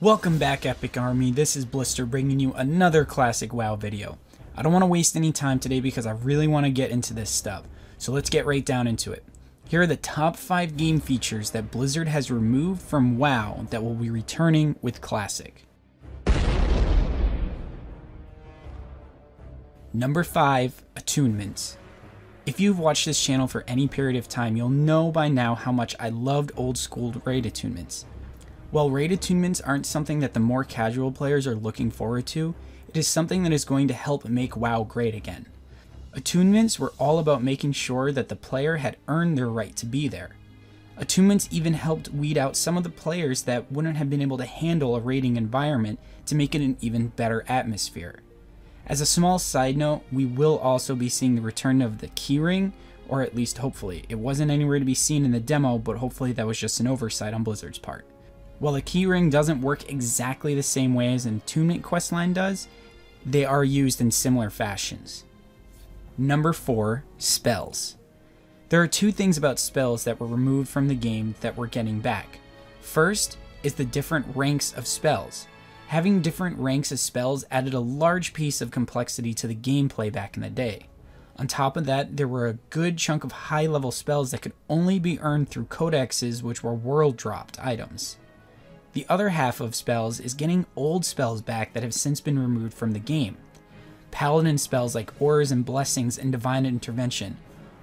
Welcome back, Epic Army. This is Blister bringing you another classic WoW video. I don't want to waste any time today because I really want to get into this stuff. So let's get right down into it. Here are the top 5 game features that Blizzard has removed from WoW that will be returning with Classic. Number 5, Attunements. If you've watched this channel for any period of time, you'll know by now how much I loved old school raid attunements. While raid attunements aren't something that the more casual players are looking forward to, it is something that is going to help make WoW great again. Attunements were all about making sure that the player had earned their right to be there. Attunements even helped weed out some of the players that wouldn't have been able to handle a raiding environment to make it an even better atmosphere. As a small side note, we will also be seeing the return of the keyring, or at least hopefully. It wasn't anywhere to be seen in the demo, but hopefully that was just an oversight on Blizzard's part. While a keyring doesn't work exactly the same way as an attunement questline does, they are used in similar fashions. Number 4, spells. There are 2 things about spells that were removed from the game that we're getting back. First is the different ranks of spells. Having different ranks of spells added a large piece of complexity to the gameplay back in the day. On top of that, there were a good chunk of high-level spells that could only be earned through codexes, which were world-dropped items. The other half of spells is getting old spells back that have since been removed from the game. Paladin spells like Auras and Blessings and Divine Intervention,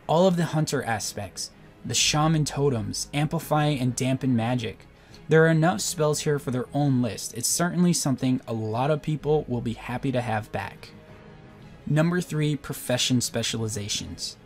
all of the Hunter aspects, the Shaman totems, Amplify and Dampen Magic. There are enough spells here for their own list. It's certainly something a lot of people will be happy to have back. Number 3, profession specializations.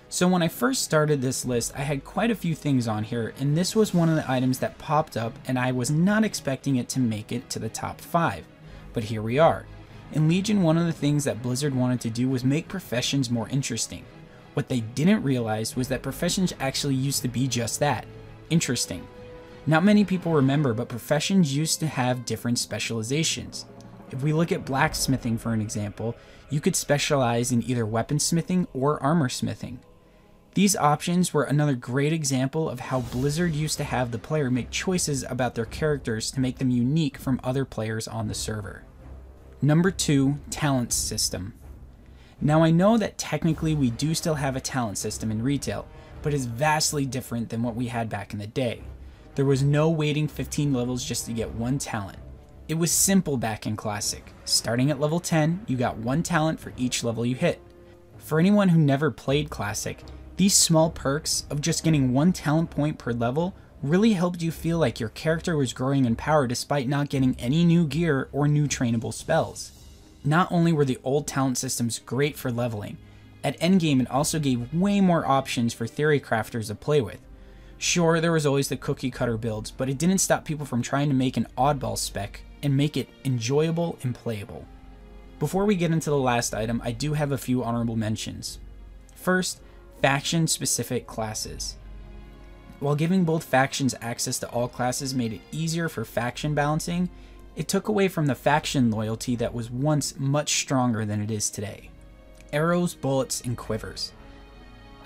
So when I first started this list, I had quite a few things on here, and this was one of the items that popped up, and I was not expecting it to make it to the top 5. But here we are. In Legion, one of the things that Blizzard wanted to do was make professions more interesting. What they didn't realize was that professions actually used to be just that, interesting. Not many people remember, but professions used to have different specializations. If we look at blacksmithing for an example, you could specialize in either weaponsmithing or armor smithing. These options were another great example of how Blizzard used to have the player make choices about their characters to make them unique from other players on the server. Number 2, talent system. Now I know that technically we do still have a talent system in retail, but it's vastly different than what we had back in the day. There was no waiting 15 levels just to get one talent. It was simple back in Classic. Starting at level 10, you got 1 talent for each level you hit. For anyone who never played Classic, these small perks of just getting 1 talent point per level really helped you feel like your character was growing in power despite not getting any new gear or new trainable spells. Not only were the old talent systems great for leveling, at endgame it also gave way more options for theory crafters to play with. Sure, there was always the cookie cutter builds, but it didn't stop people from trying to make an oddball spec and make it enjoyable and playable. Before we get into the last item, I do have a few honorable mentions. First, faction-specific classes. While giving both factions access to all classes made it easier for faction balancing, it took away from the faction loyalty that was once much stronger than it is today. Arrows, bullets, and quivers.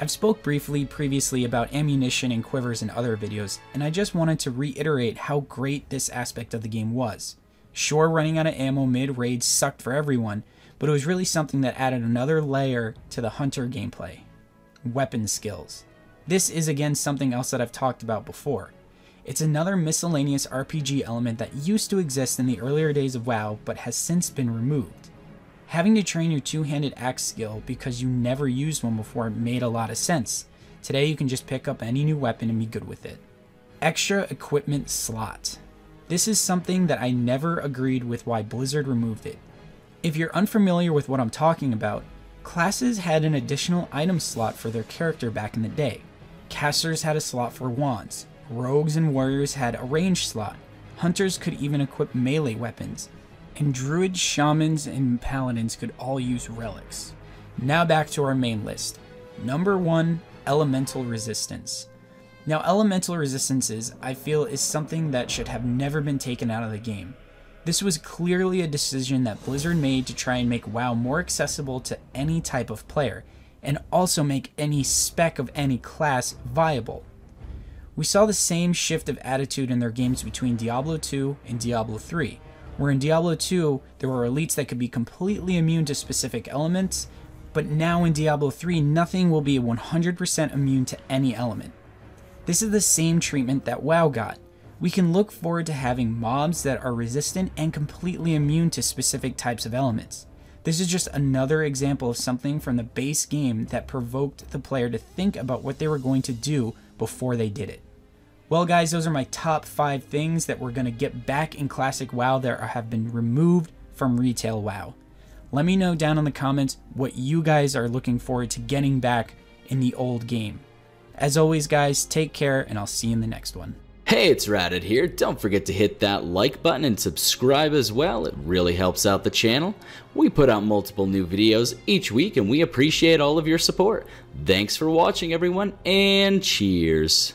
I've spoke briefly previously about ammunition and quivers in other videos, and I just wanted to reiterate how great this aspect of the game was. Sure, running out of ammo mid-raid sucked for everyone, but it was really something that added another layer to the Hunter gameplay. Weapon skills. This is again something else that I've talked about before. It's another miscellaneous RPG element that used to exist in the earlier days of WoW, but has since been removed. Having to train your two-handed axe skill because you never used one before made a lot of sense. Today you can just pick up any new weapon and be good with it. Extra equipment slot. This is something that I never agreed with why Blizzard removed it. If you're unfamiliar with what I'm talking about, classes had an additional item slot for their character back in the day. Casters had a slot for wands. Rogues and warriors had a range slot. Hunters could even equip melee weapons. And druids, shamans, and paladins could all use relics. Now back to our main list. Number 1, elemental resistance. Now elemental resistances, I feel, is something that should have never been taken out of the game. This was clearly a decision that Blizzard made to try and make WoW more accessible to any type of player, and also make any spec of any class viable. We saw the same shift of attitude in their games between Diablo 2 and Diablo 3, where in Diablo 2 there were elites that could be completely immune to specific elements, but now in Diablo 3 nothing will be 100% immune to any element. This is the same treatment that WoW got. We can look forward to having mobs that are resistant and completely immune to specific types of elements. This is just another example of something from the base game that provoked the player to think about what they were going to do before they did it. Well guys, those are my top 5 things that we're going to get back in Classic WoW that have been removed from Retail WoW. Let me know down in the comments what you guys are looking forward to getting back in the old game. As always guys, take care and I'll see you in the next one. Hey, it's Radit here. Don't forget to hit that like button and subscribe as well. It really helps out the channel. We put out multiple new videos each week and we appreciate all of your support. Thanks for watching everyone and cheers.